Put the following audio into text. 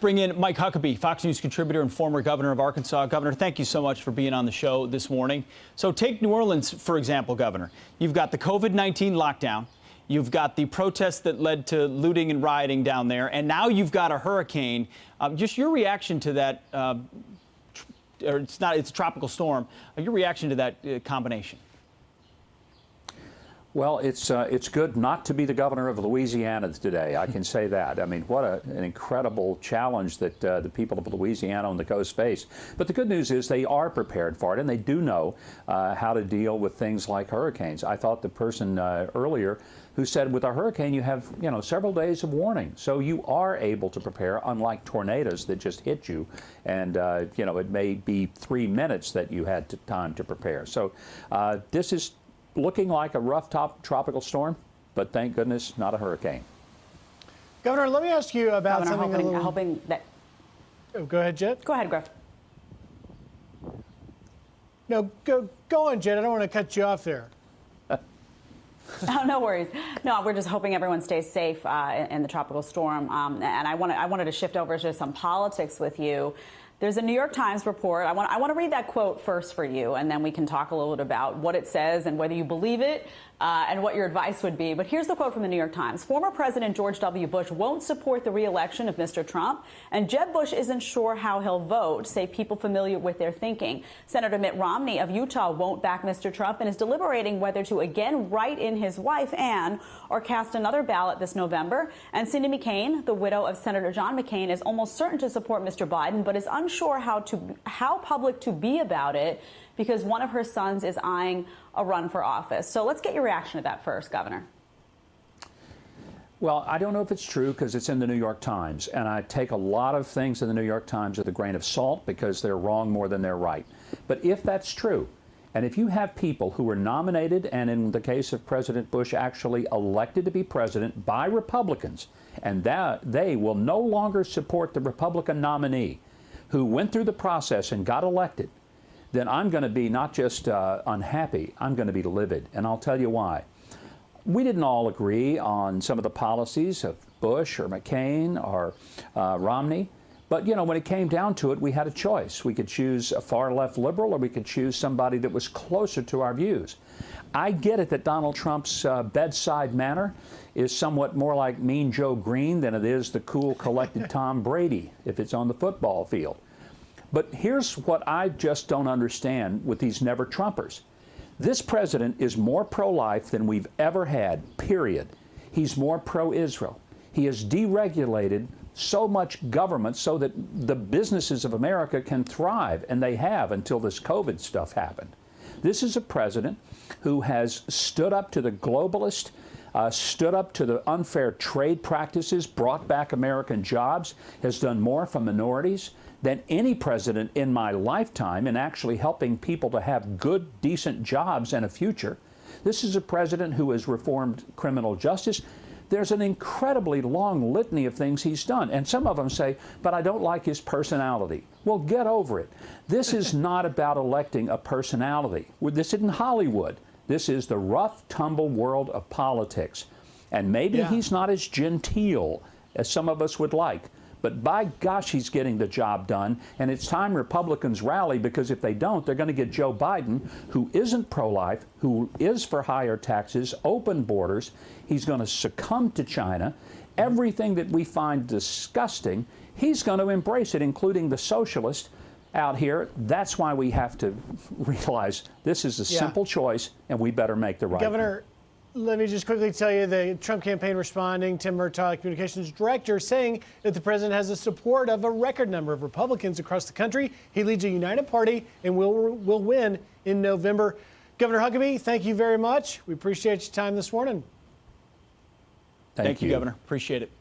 bring in Mike Huckabee, Fox News contributor and former governor of Arkansas. Governor, thank you so much for being on the show this morning. So take New Orleans, for example, Governor. You've got the COVID-19 lockdown. You've got the protests that led to looting and rioting down there. And now you've got a hurricane. Just your reaction to that, or it's a tropical storm. Your reaction to that combination? Well, it's good not to be the governor of Louisiana today. I can say that. I mean, what an incredible challenge that the people of Louisiana on the coast face. But the good news is they are prepared for it, and they do know how to deal with things like hurricanes. I thought the person earlier who said with a hurricane you have, several days of warning. So you are able to prepare, unlike tornadoes that just hit you. And, it may be 3 minutes that you had time to prepare. So this is looking like a rough tropical storm, but thank goodness not a hurricane. Governor, let me ask you about something hoping that. Oh, go ahead, Jet. Go ahead, Griff. No, go on, Jet. I don't want to cut you off there. Oh, no worries. No, we're just hoping everyone stays safe in the tropical storm. And I wanted to shift over to some politics with you. There's a New York Times report. I want to read that quote first for you, and then we can talk a little bit about what it says and whether you believe it and what your advice would be. But here's the quote from the New York Times. Former President George W. Bush won't support the re-election of Mr. Trump, and Jeb Bush isn't sure how he'll vote, say people familiar with their thinking. Senator Mitt Romney of Utah won't back Mr. Trump and is deliberating whether to again write in his wife, Ann, or cast another ballot this November. And Cindy McCain, the widow of Senator John McCain, is almost certain to support Mr. Biden, but is unsure how public to be about it because one of her sons is eyeing a run for office. So let's get your reaction to that first, Governor. Well, I don't know if it's true because it's in the New York Times, and I take a lot of things in the New York Times with a grain of salt because they're wrong more than they're right. But if that's true, and if you have people who were nominated and in the case of President Bush actually elected to be president by Republicans, and that they will no longer support the Republican nominee who went through the process and got elected, then I'm going to be not just unhappy, I'm going to be livid. And I'll tell you why. We didn't all agree on some of the policies of Bush or McCain or Romney. But, when it came down to it, we had a choice. We could choose a far-left liberal or we could choose somebody that was closer to our views. I get it that Donald Trump's bedside manner is somewhat more like Mean Joe Green than it is the cool, collected Tom Brady if it's on the football field. But here's what I just don't understand with these never-Trumpers. This president is more pro-life than we've ever had, period. He's more pro-Israel. He has deregulated so much government so that the businesses of America can thrive, and they have until this COVID stuff happened. This is a president who has stood up to the globalist, stood up to the unfair trade practices, brought back American jobs, has done more for minorities than any president in my lifetime in actually helping people to have good, decent jobs and a future. This is a president who has reformed criminal justice. There's an incredibly long litany of things he's done. And some of them say, but I don't like his personality. Well, get over it. This is not about electing a personality. This isn't Hollywood. This is the rough, tumble world of politics. And maybe he's not as genteel as some of us would like. But by gosh, he's getting the job done. And it's time Republicans rally, because if they don't, they're going to get Joe Biden, who isn't pro-life, who is for higher taxes, open borders. He's going to succumb to China. Everything that we find disgusting, he's going to embrace it, including the socialist out here. That's why we have to realize this is a simple choice, and we better make the right Governor, let me just quickly tell you the Trump campaign responding. Tim Murtaugh, communications director, saying that the president has the support of a record number of Republicans across the country. He leads a united party and will win in November. Governor Huckabee, thank you very much. We appreciate your time this morning. Thank you, Governor. Appreciate it.